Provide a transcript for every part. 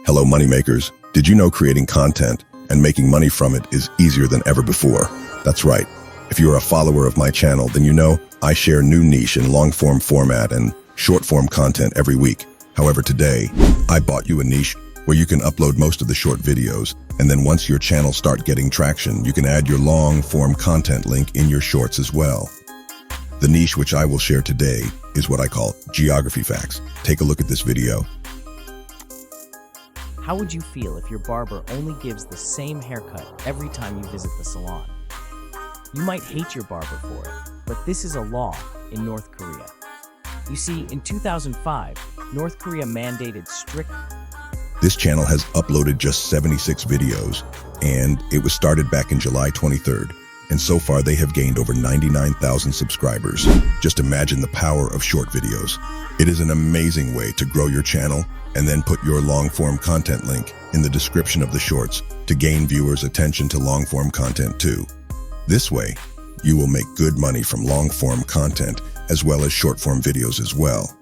Hello, moneymakers. Did you know creating content and making money from it is easier than ever before? That's right. If you're a follower of my channel, then you know I share new niche in long-form format and short-form content every week. However, today, I bought you a niche where you can upload most of the short videos, and then once your channel start getting traction, you can add your long-form content link in your shorts as well. The niche which I will share today is what I call geography facts. Take a look at this video. How would you feel if your barber only gives the same haircut every time you visit the salon? You might hate your barber for it, but this is a law in North Korea. You see, in 2005, North Korea mandated strict... This channel has uploaded just 76 videos, and it was started back in July 23rd. And so far, they have gained over 99,000 subscribers. Just imagine the power of short videos. It is an amazing way to grow your channel and then put your long-form content link in the description of the shorts to gain viewers' attention to long-form content too. This way, you will make good money from long-form content as well as short-form videos as well.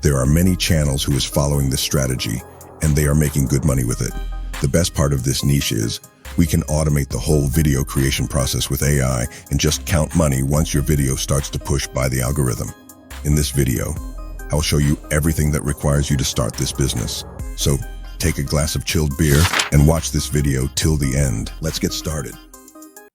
There are many channels who is following this strategy, and they are making good money with it. The best part of this niche is we can automate the whole video creation process with AI and just count money once your video starts to push by the algorithm. In this video, I'll show you everything that requires you to start this business. So take a glass of chilled beer and watch this video till the end. Let's get started.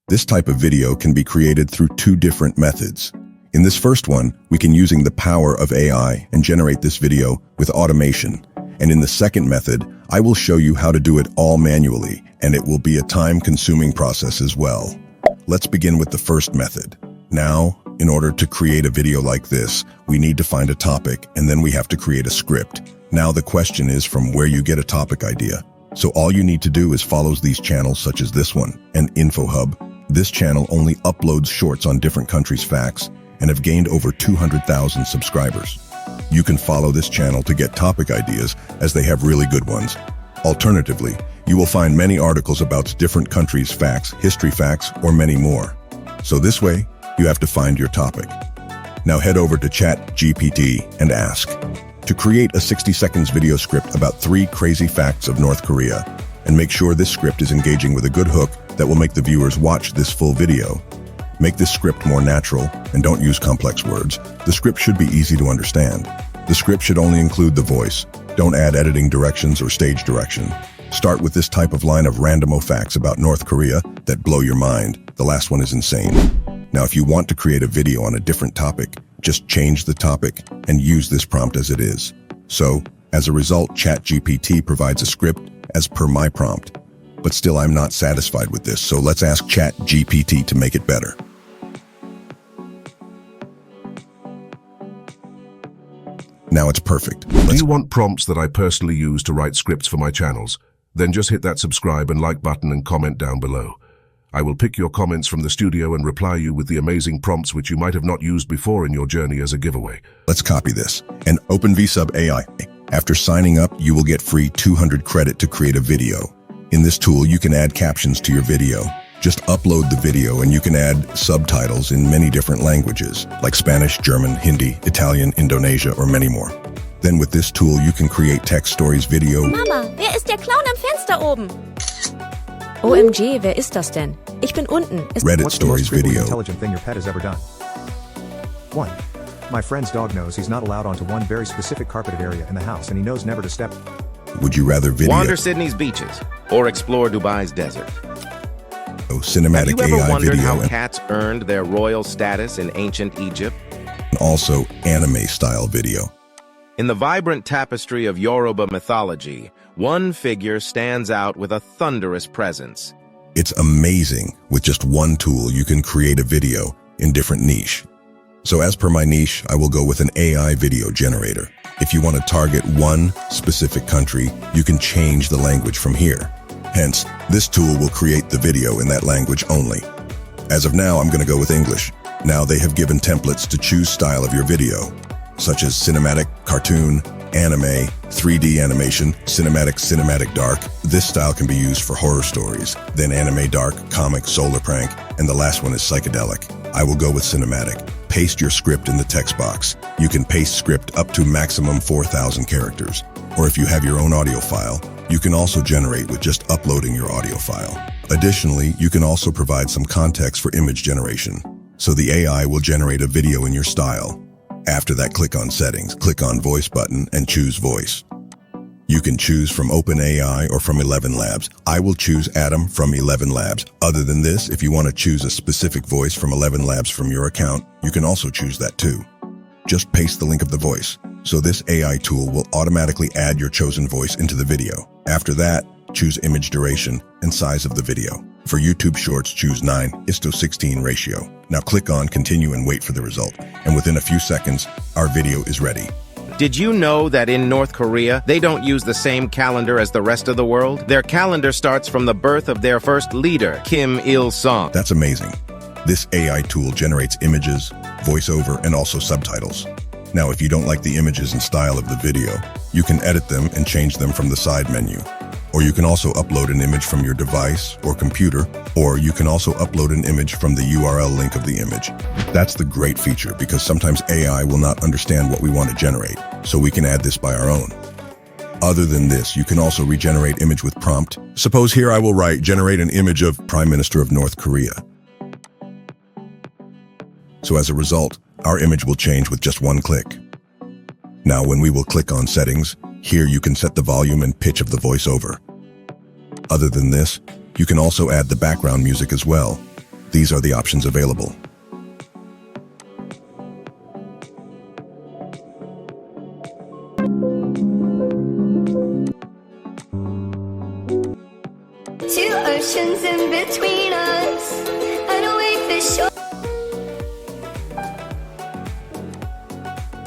This type of video can be created through two different methods. In this first one, we can using the power of AI and generate this video with automation. And in the second method, I will show you how to do it all manually, and it will be a time-consuming process as well. Let's begin with the first method. Now, in order to create a video like this, we need to find a topic, and then we have to create a script. Now the question is from where you get a topic idea. So all you need to do is follow these channels such as this one, and InfoHub. This channel only uploads shorts on different countries' facts and have gained over 200,000 subscribers. You can follow this channel to get topic ideas as they have really good ones. Alternatively, you will find many articles about different countries' facts, history facts, or many more. So this way, you have to find your topic. Now head over to ChatGPT and ask to create a 60 seconds video script about 3 crazy facts of North Korea, and make sure this script is engaging with a good hook that will make the viewers watch this full video. Make this script more natural and don't use complex words. The script should be easy to understand. The script should only include the voice. Don't add editing directions or stage direction. Start with this type of line of random facts about North Korea that blow your mind. The last one is insane. Now, if you want to create a video on a different topic, just change the topic and use this prompt as it is. So, as a result, ChatGPT provides a script as per my prompt. But still, I'm not satisfied with this, so let's ask ChatGPT to make it better. Now it's perfect. Do you want prompts that I personally use to write scripts for my channels? Then just hit that subscribe and like button and comment down below. I will pick your comments from the studio and reply you with the amazing prompts which you might have not used before in your journey as a giveaway. Let's copy this and open Vsub AI. After signing up, you will get free 200 credit to create a video. In this tool, you can add captions to your video. Just upload the video and you can add subtitles in many different languages, like Spanish, German, Hindi, Italian, Indonesia, or many more. Then with this tool, you can create text stories video. Mama, wer ist der Clown am Fenster oben? OMG, wer ist das denn? Ich bin unten. Reddit stories video. Intelligent thing your pet has ever done. 1. My friend's dog knows he's not allowed onto one very specific carpeted area in the house, and he knows never to step. Would you rather video? Wander Sydney's beaches or explore Dubai's desert? Cinematic Have you ever AI wondered video how cats earned their royal status in ancient Egypt? and also anime-style video. In the vibrant tapestry of Yoruba mythology, one figure stands out with a thunderous presence. It's amazing. With just one tool, you can create a video in different niche. So as per my niche, I will go with an AI video generator. If you want to target one specific country, you can change the language from here. Hence, this tool will create the video in that language only. As of now, I'm going to go with English. Now they have given templates to choose style of your video, such as cinematic, cartoon, anime, 3D animation, cinematic dark. This style can be used for horror stories, then anime dark, comic, solar prank, and the last one is psychedelic. I will go with cinematic. paste your script in the text box. You can paste script up to maximum 4,000 characters. Or if you have your own audio file, you can also generate with just uploading your audio file. Additionally, you can also provide some context for image generation. So the AI will generate a video in your style. After that, click on Settings, click on Voice button, and choose Voice. You can choose from OpenAI or from 11 Labs. I will choose Adam from 11 Labs. Other than this, if you want to choose a specific voice from 11 Labs from your account, you can also choose that too. Just paste the link of the voice. So this AI tool will automatically add your chosen voice into the video. After that, choose image duration and size of the video. For YouTube Shorts, choose 9:16 ratio. Now click on Continue and wait for the result. And within a few seconds, our video is ready. Did you know that in North Korea, they don't use the same calendar as the rest of the world? Their calendar starts from the birth of their first leader, Kim Il-sung. That's amazing. This AI tool generates images, voiceover, and also subtitles. Now, if you don't like the images and style of the video, you can edit them and change them from the side menu. Or you can also upload an image from your device or computer, or you can also upload an image from the URL link of the image. That's the great feature, because sometimes AI will not understand what we want to generate, so we can add this by our own. Other than this, you can also regenerate image with prompt. Suppose here I will write, generate an image of Prime Minister of North Korea. So as a result, our image will change with just one click. Now, when we will click on Settings, here you can set the volume and pitch of the voiceover. Other than this, you can also add the background music as well. These are the options available. Two oceans in between us, and away fish shore.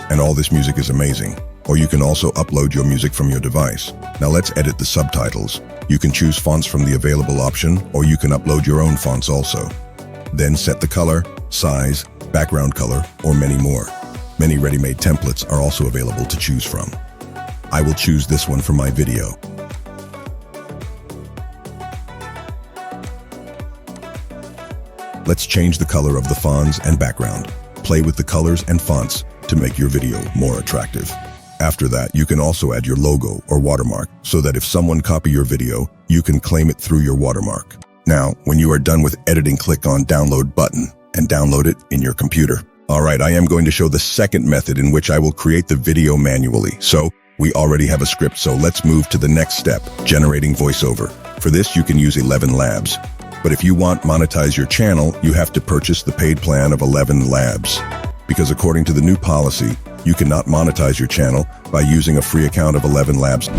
And all this music is amazing. Or you can also upload your music from your device. Now let's edit the subtitles. You can choose fonts from the available option, or you can upload your own fonts also. Then set the color, size, background color, or many more. Many ready-made templates are also available to choose from. I will choose this one for my video. Let's change the color of the fonts and background. Play with the colors and fonts to make your video more attractive. After that, you can also add your logo or watermark so that if someone copy your video, you can claim it through your watermark. Now, when you are done with editing, click on Download button and download it in your computer. All right, I am going to show the second method in which I will create the video manually. So we already have a script, so let's move to the next step, generating voiceover. For this, you can use 11 Labs. But if you want to monetize your channel, you have to purchase the paid plan of 11 Labs. Because according to the new policy, you cannot monetize your channel by using a free account of 11 Labs.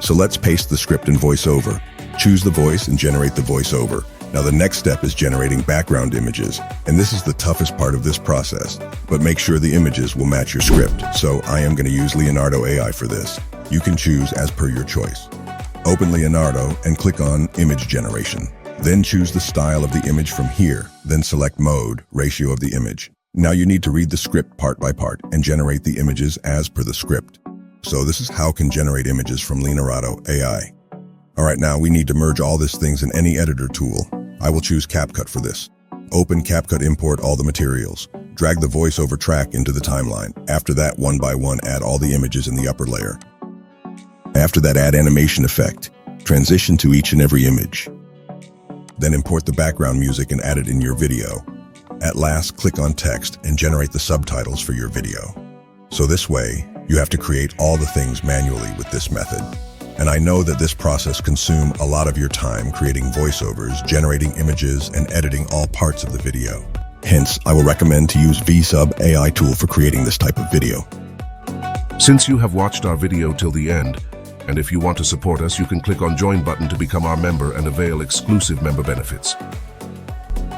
So let's paste the script in VoiceOver. Choose the voice and generate the voiceover. Now the next step is generating background images, and this is the toughest part of this process. But make sure the images will match your script. So I am going to use Leonardo AI for this. You can choose as per your choice. Open Leonardo and click on Image Generation. Then choose the style of the image from here. Then select Mode, Ratio of the image. Now you need to read the script part by part and generate the images as per the script. So this is how can generate images from Leonardo AI. All right, now we need to merge all these things in any editor tool. I will choose CapCut for this. Open CapCut, import all the materials. Drag the voiceover track into the timeline. After that, one by one, add all the images in the upper layer. After that, add animation effect. Transition to each and every image. Then import the background music and add it in your video. At last, click on text and generate the subtitles for your video. So this way, you have to create all the things manually with this method. And I know that this process consumes a lot of your time creating voiceovers, generating images, and editing all parts of the video. Hence, I will recommend to use Vsub AI tool for creating this type of video. Since you have watched our video till the end, and if you want to support us, you can click on Join button to become our member and avail exclusive member benefits.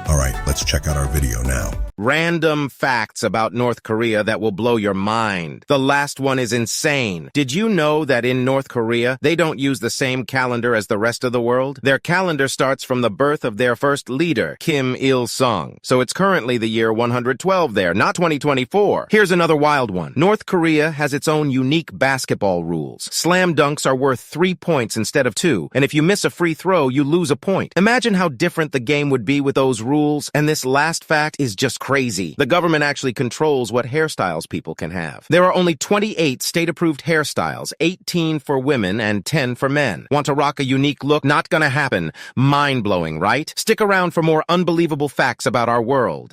All right, let's check out our video now. Random facts about North Korea that will blow your mind. The last one is insane. Did you know that in North Korea, they don't use the same calendar as the rest of the world? Their calendar starts from the birth of their first leader, Kim Il-sung. So it's currently the year 112 there, not 2024. Here's another wild one. North Korea has its own unique basketball rules. Slam dunks are worth 3 points instead of 2, and if you miss a free throw, you lose a point. Imagine how different the game would be with those rules, and And this last fact is just crazy. The government actually controls what hairstyles people can have. There are only 28 state-approved hairstyles, 18 for women and 10 for men. Want to rock a unique look? Not gonna happen. Mind-blowing, right? Stick around for more unbelievable facts about our world.